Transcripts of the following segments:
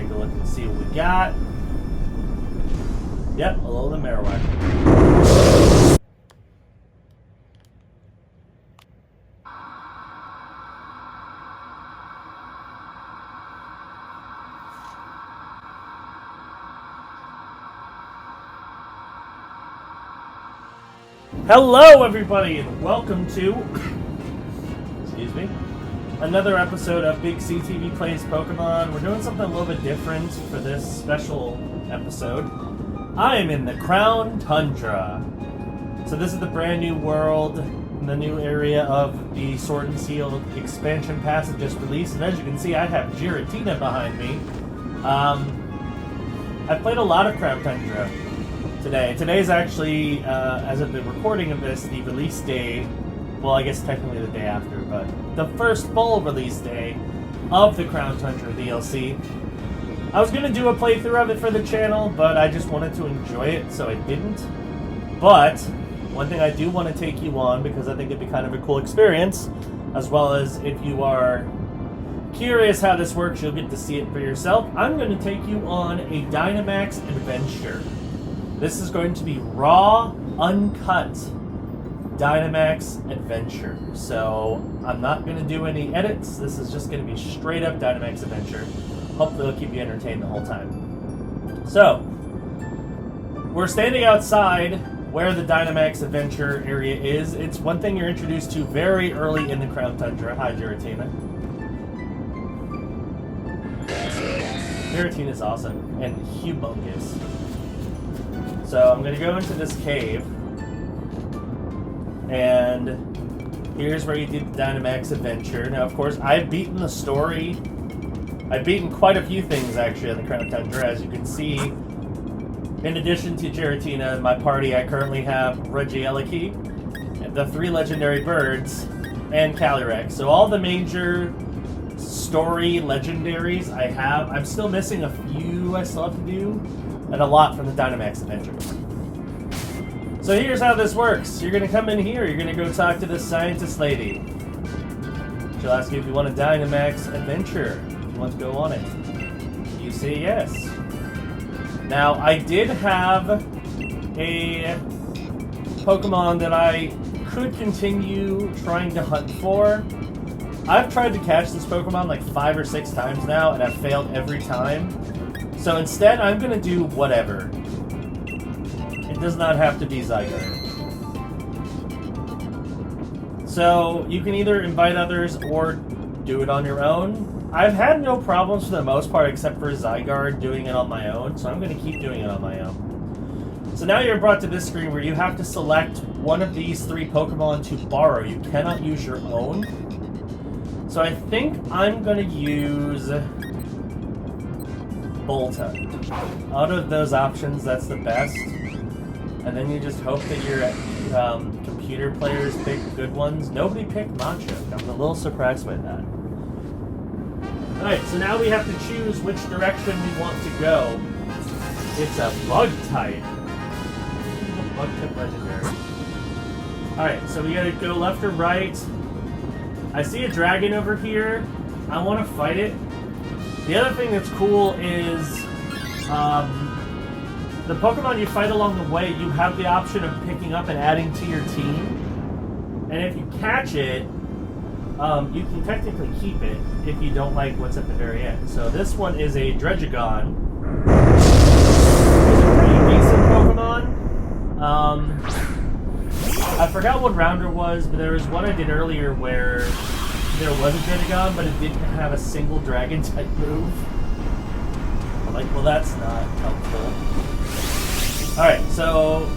take a look and see what we got. Yep, hello the Marowak. Hello everybody and welcome to excuse me, another episode of BigCTV Plays Pokemon. We're doing something a little bit different for this special episode. I am in the Crown Tundra. So this is the brand new world, the new area of the Sword and Shield expansion pass that just released. And as you can see, I have Giratina behind me. I've played a lot of Crown Tundra today. Today's actually, as of the recording of this, the release day. Well, I guess technically the day after, but the first full release day of the Crown Tundra DLC. I was going to do a playthrough of it for the channel, but I just wanted to enjoy it, so I didn't. But one thing I do want to take you on, because I think it'd be kind of a cool experience, as well as if you are curious how this works, you'll get to see it for yourself. I'm going to take you on a Dynamax Adventure. This is going to be raw, uncut Dynamax Adventure. So I'm not going to do any edits. This is just going to be straight up Dynamax Adventure. Hopefully it'll keep you entertained the whole time. So, we're standing outside where the Dynamax Adventure area is. It's one thing you're introduced to very early in the Crown Tundra. Hi, Giratina. Giratina's awesome and humongous. So I'm going to go into this cave, and here's where you do the Dynamax Adventure. Now, of course, I've beaten the story. I've beaten quite a few things, actually, on the Crown Tundra. As you can see, in addition to Giratina in my party, I currently have Regieleki, the 3 legendary birds, and Calyrex. So all the major story legendaries I have. I'm still missing a few I still have to do, and a lot from the Dynamax Adventure. So here's how this works. You're going to come in here, you're going to go talk to this scientist lady. She'll ask you if you want a Dynamax Adventure, if you want to go on it. You say yes. Now, I did have a Pokemon that I could continue trying to hunt for. I've tried to catch this Pokemon like 5 or 6 times now, and I've failed every time. So instead, I'm going to do whatever. It does not have to be Zygarde. So you can either invite others or do it on your own. I've had no problems for the most part, except for Zygarde doing it on my own, so I'm going to keep doing it on my own. So now you're brought to this screen where you have to select one of these 3 Pokemon to borrow. You cannot use your own. So I think I'm going to use Bolton. Out of those options, that's the best. And then you just hope that your computer players pick good ones. Nobody picked Machoke. I'm a little surprised by that. Alright, so now we have to choose which direction we want to go. It's a bug type. Bug type legendary. Alright, so we gotta go left or right. I see a dragon over here. I want to fight it. The other thing that's cool is the Pokemon you fight along the way, you have the option of picking up and adding to your team. And if you catch it, you can technically keep it if you don't like what's at the very end. So this one is a Druddigon. It's a pretty decent Pokemon. I forgot what round it was, but there was one I did earlier where there was a Druddigon, but it didn't have a single dragon type move. I'm like, well, that's not helpful. Alright, so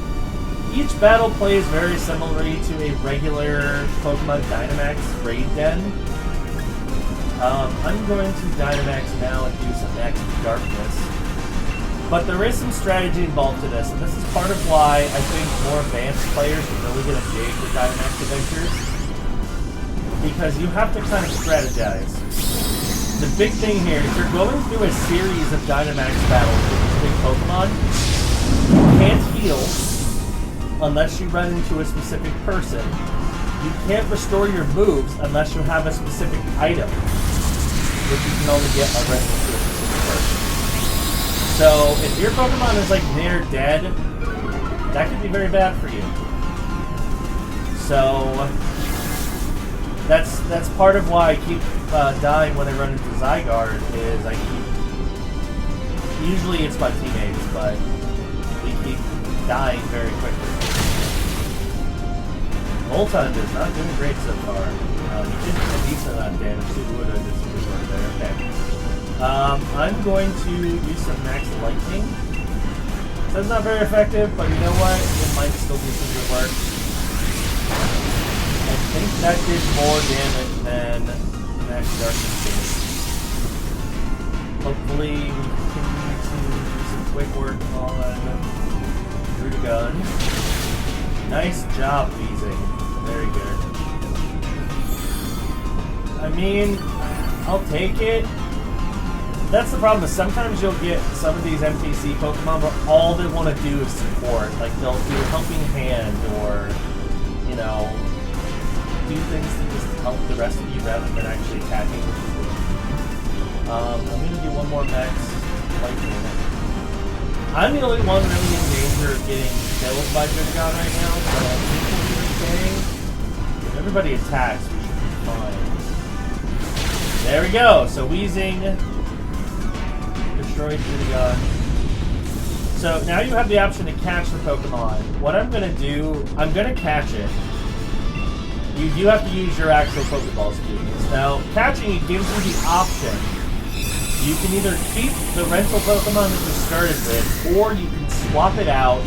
each battle plays very similarly to a regular Pokemon Dynamax raid den. I'm going to Dynamax now and do some Max Darkness. But there is some strategy involved to this, and this is part of why I think more advanced players are really going to dig the Dynamax Adventures. Because you have to kind of strategize. The big thing here, if you're going through a series of Dynamax battles with these big Pokemon, you can't heal unless you run into a specific person. You can't restore your moves unless you have a specific item, which you can only get by running into a specific person. So if your Pokemon is like near dead, that could be very bad for you. So that's part of why I keep dying when I run into Zygarde. Is I keep, usually it's my teammates, but we keep dying very quickly. Molten is not doing great so far. He did a decent amount of damage. Sudowoodo did some good work there. Okay. I'm going to use some Max Lightning. So it's not very effective, but you know what? It might still do some good work. I think that did more damage than Max Darkness did. Hopefully we continue to do some quick work on Druddigon. Nice job, Weezing. Very good. I mean, I'll take it. That's the problem, is sometimes you'll get some of these MTC Pokemon where all they want to do is support. Like, they'll do a helping hand or, you know, do things to just help the rest of you rather than actually attacking. I'm going to do one more Max Lightning. I'm the only one really in danger of getting killed by Druddigon right now, so I think we'll be okay. If everybody attacks, we should be fine. There we go. So Weezing destroyed Druddigon. So now you have the option to catch the Pokemon. What I'm going to do, I'm going to catch it. You do have to use your actual Pokeball speeds. Now, catching it gives you the option. You can either keep the rental Pokemon that you started with, or you can swap it out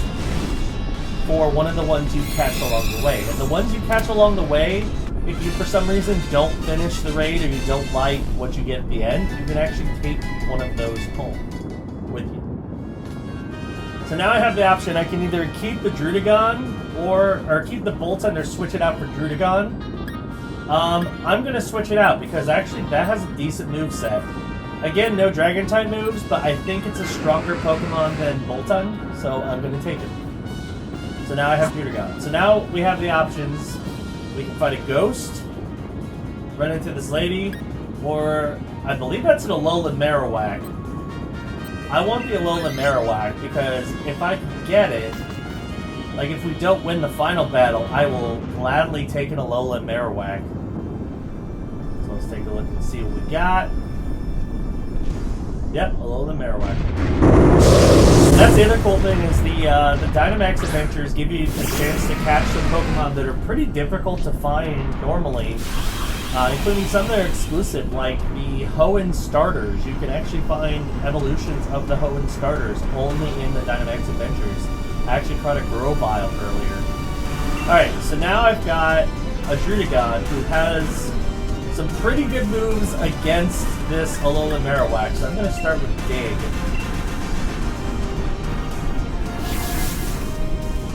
for one of the ones you catch along the way. And the ones you catch along the way, if you for some reason don't finish the raid or you don't like what you get at the end, you can actually take one of those home with you. So now I have the option. I can either keep the Druddigon or keep the Boltund or switch it out for Druddigon. I'm going to switch it out because actually that has a decent moveset. Again, no Dragon-type moves, but I think it's a stronger Pokemon than Boltund, so I'm going to take it. So now I have Druddigon. So now we have the options. We can fight a Ghost, run into this lady, or I believe that's an Alolan Marowak. I want the Alolan Marowak because if I can get it, like if we don't win the final battle, I will gladly take an Alolan Marowak. So let's take a look and see what we got. Yep, Alolan Marowak. That's the other cool thing is the Dynamax Adventures give you the chance to catch some Pokemon that are pretty difficult to find normally, including some that are exclusive, like the Hoenn starters. You can actually find evolutions of the Hoenn starters only in the Dynamax Adventures. I actually caught a Grovyle earlier. Alright, so now I've got a Druddigon who has some pretty good moves against this Alolan Marowak, so I'm going to start with Dig.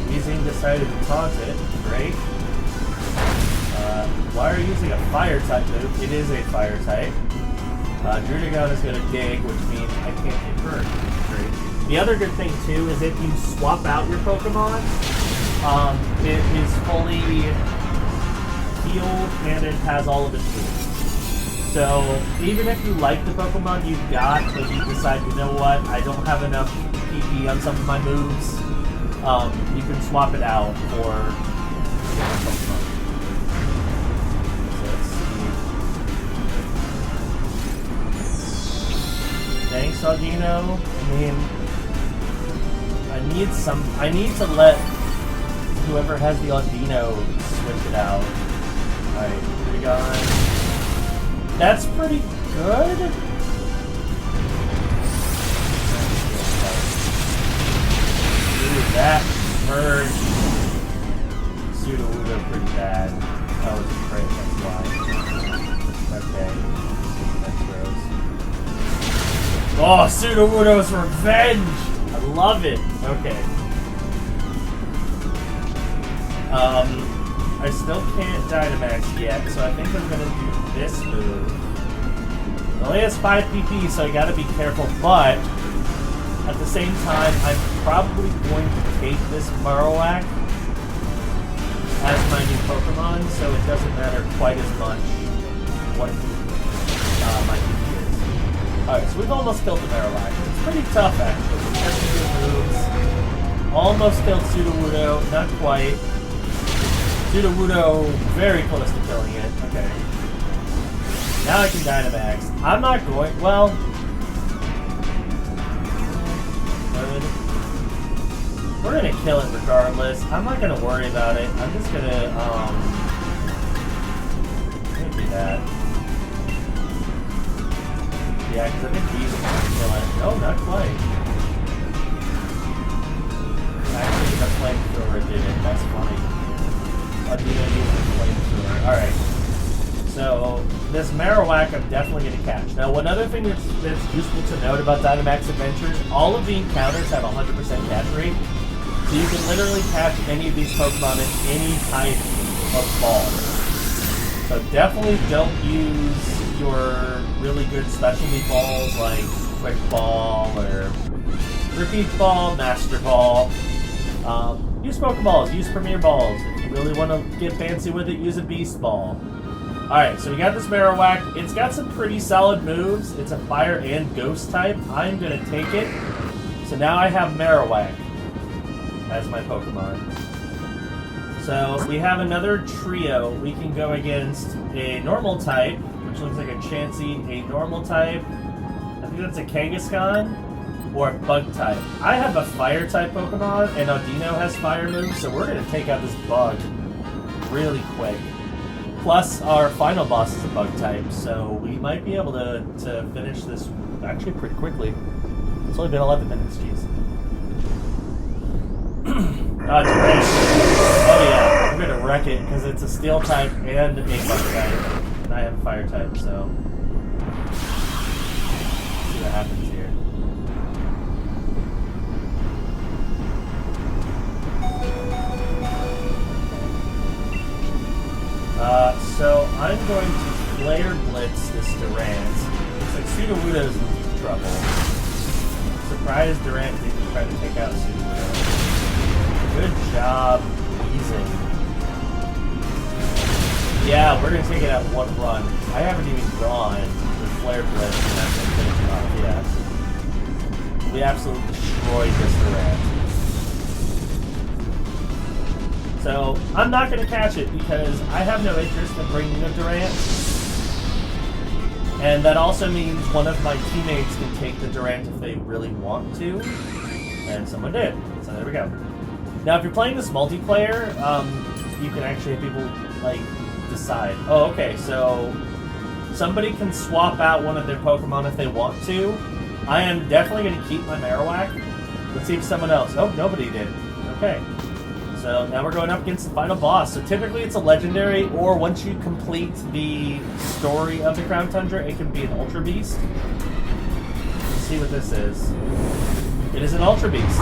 Weezing decided to taunt it. Great. Why are you using a Fire-type move? It is a Fire-type. Druddigon is going to Dig, which means I can't get hurt. Great. The other good thing, too, is if you swap out your Pokemon, it is fully healed and it has all of its moves. So, even if you like the Pokemon you've got, but you decide, you know what, I don't have enough PP on some of my moves, you can swap it out for different Pokemon. So let's see. Thanks, Audino. I mean, I need to let whoever has the Audino switch it out. Alright, Druddigon. That's pretty good. Ooh, that merged Sudowoodo pretty bad. Oh, it's a crit, that's why. Okay. That's gross. Oh, Sudowoodo's revenge! I love it. Okay. I still can't Dynamax yet, so I think I'm gonna do this move. It only has 5 PP, so I gotta be careful, but at the same time, I'm probably going to take this Marowak as my new Pokemon, so it doesn't matter quite as much what my PP is. Alright, so we've almost killed the Marowak. It's pretty tough, actually. Has some good moves. Almost killed Sudowoodo, not quite. Sudowoodo, very close to killing it. Okay. Now I can Dynamax. I'm not going... Well... Good. We're gonna kill it regardless. I'm not gonna worry about it. I'm just gonna, do that. Yeah, because I think these are gonna kill it. No, not quite. Actually, the flamethrower did it. That's funny. Undino used the flamethrower. Alright. So, this Marowak I'm definitely going to catch. Now, one other thing that's useful to note about Dynamax Adventures, all of the encounters have 100% catch rate. So you can literally catch any of these Pokemon in any type of ball. So definitely don't use your really good specialty balls like Quick Ball or Repeat Ball, Master Ball. Use Pokeballs, use Premier Balls. If you really want to get fancy with it, use a Beast Ball. Alright, so we got this Marowak. It's got some pretty solid moves. It's a Fire and Ghost type. I'm going to take it. So now I have Marowak as my Pokemon. So we have another trio. We can go against a normal type, which looks like a Chansey, a normal type. I think that's a Kangaskhan. Or a bug type. I have a fire type Pokemon, and Audino has fire moves, so we're going to take out this bug really quick. Plus, our final boss is a bug type, so we might be able to finish this actually pretty quickly. It's only been 11 minutes, jeez. Durant. Oh yeah, I'm going to wreck it, because it's a steel type and a bug type, and I have a fire type, so... Let's see what happens here. So I'm going to Flare Blitz this Durant. Looks like Sudowoodo's in deep trouble. Surprised Durant didn't try to take out Sudowoodo. Good job, easing. Yeah, we're going to take it out one run. I haven't even gone with Flare Blitz, and that's going to finish it off, yeah. We absolutely destroyed this Durant. So, I'm not going to catch it because I have no interest in bringing a Durant. And that also means one of my teammates can take the Durant if they really want to. And someone did. So there we go. Now, if you're playing this multiplayer, you can actually have people, like, decide. Oh, okay, so somebody can swap out one of their Pokemon if they want to. I am definitely going to keep my Marowak. Let's see if someone else... Oh, nobody did. Okay. So now we're going up against the final boss. So typically it's a legendary, or once you complete the story of the Crown Tundra, it can be an Ultra Beast. Let's see what this is. It is an Ultra Beast.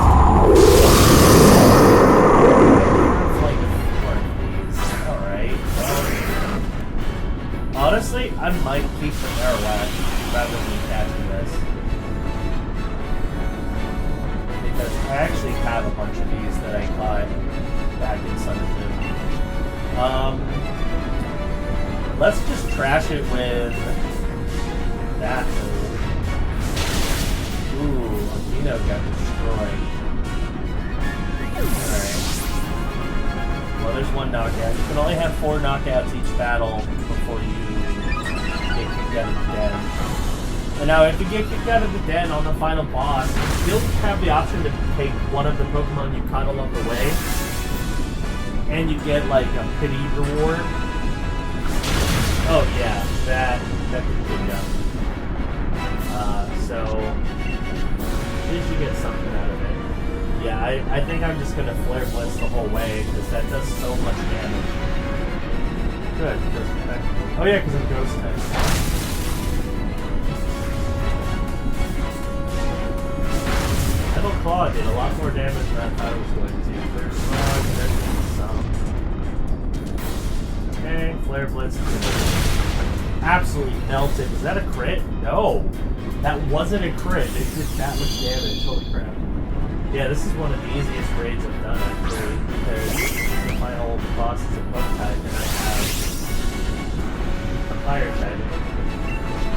Alright. Honestly, I might keep the Marowak rather than catching this. Because I actually have a bunch of these that I caught back in Sun and Moon. Let's just trash it with that move. Ooh, Audino got destroyed. Alright. Well, there's one knockout. You can only have 4 knockouts each battle before you get kicked out of the den. And now, if you get kicked out of the den on the final boss, you still have the option to take one of the Pokemon you caught along the way. And you get, like, a pity reward. Oh, yeah, that could be good enough. So, at least you get something out of it. Yeah, I think I'm just going to Flare Blitz the whole way, because that does so much damage. Good. Oh, yeah, because I'm Ghost type. Metal Claw did a lot more damage than I thought it was going to. Clear Slug, there's some. Okay, Flare Blitz. Absolutely melted. Was that a crit? No. That wasn't a crit. It did that much damage. Holy crap. Yeah, this is one of the easiest raids I've done, actually, because the final boss is a bug type, and I have a fire type.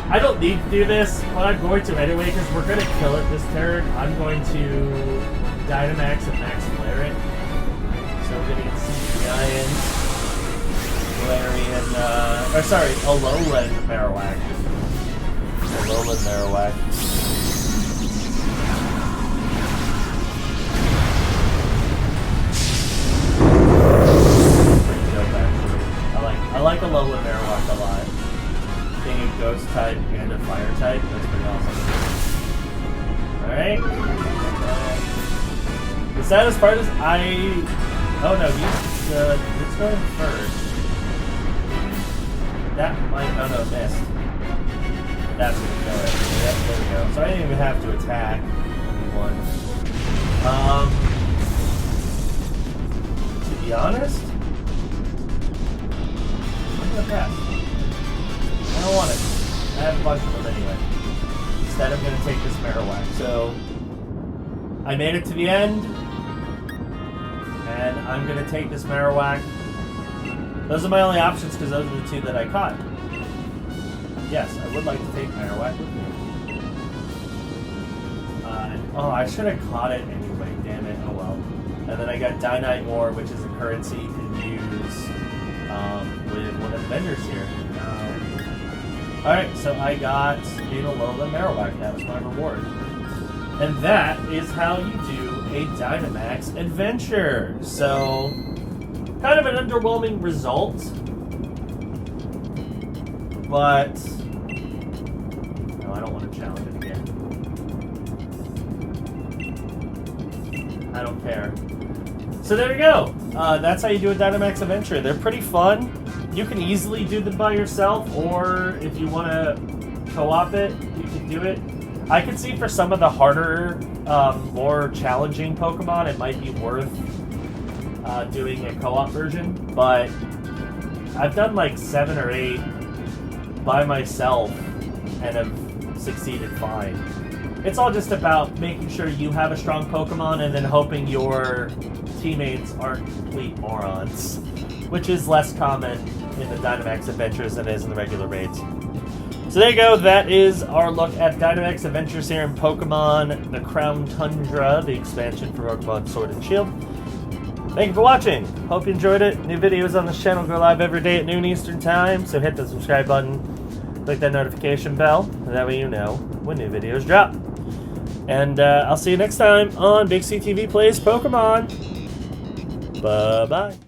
I don't need to do this, but I'm going to anyway because we're going to kill it this turn. I'm going to Dynamax and Max Flare it. So we're going to get Giant, Galarian, Alolan Marowak. Alolan Marowak. Pretty dope, actually. I like Alolan Marowak a lot. Being a ghost type and a fire type, that's pretty awesome. Alright. The saddest part is oh no, it's going first. That might, oh no, missed. That's gonna kill it. Yep, there we go. So I didn't even have to attack. One. To be honest, I'm gonna pass. I don't want it. I have a bunch of them anyway. Instead, I'm going to take this Marowak. So, I made it to the end. And I'm going to take this Marowak. Those are my only options because those are the two that I caught. Yes, I would like to take Marowak with me. Oh, I should have caught it anyway. Damn it. Oh well. And then I got Dynamore, which is a currency you can use with one of the vendors here. Alright, so I got Alolan Marowak. That was my reward. And that is how you do a Dynamax Adventure. So, kind of an underwhelming result. But, no, I don't want to challenge it again. I don't care. So there you go. That's how you do a Dynamax Adventure. They're pretty fun. You can easily do them by yourself, or if you want to co-op it, you can do it. I can see for some of the harder, more challenging Pokemon, it might be worth doing a co-op version, but I've done like 7 or 8 by myself and have succeeded fine. It's all just about making sure you have a strong Pokemon and then hoping your teammates aren't complete morons, which is less common in the Dynamax Adventures than it is in the regular raids. So there you go, that is our look at Dynamax Adventures here in Pokemon, the Crown Tundra, the expansion for Pokemon Sword and Shield. Thank you for watching. Hope you enjoyed it. New videos on this channel go live every day at noon Eastern Time, so hit the subscribe button, click that notification bell, and that way you know when new videos drop. And I'll see you next time on BigCTV Plays Pokemon. Bye-bye.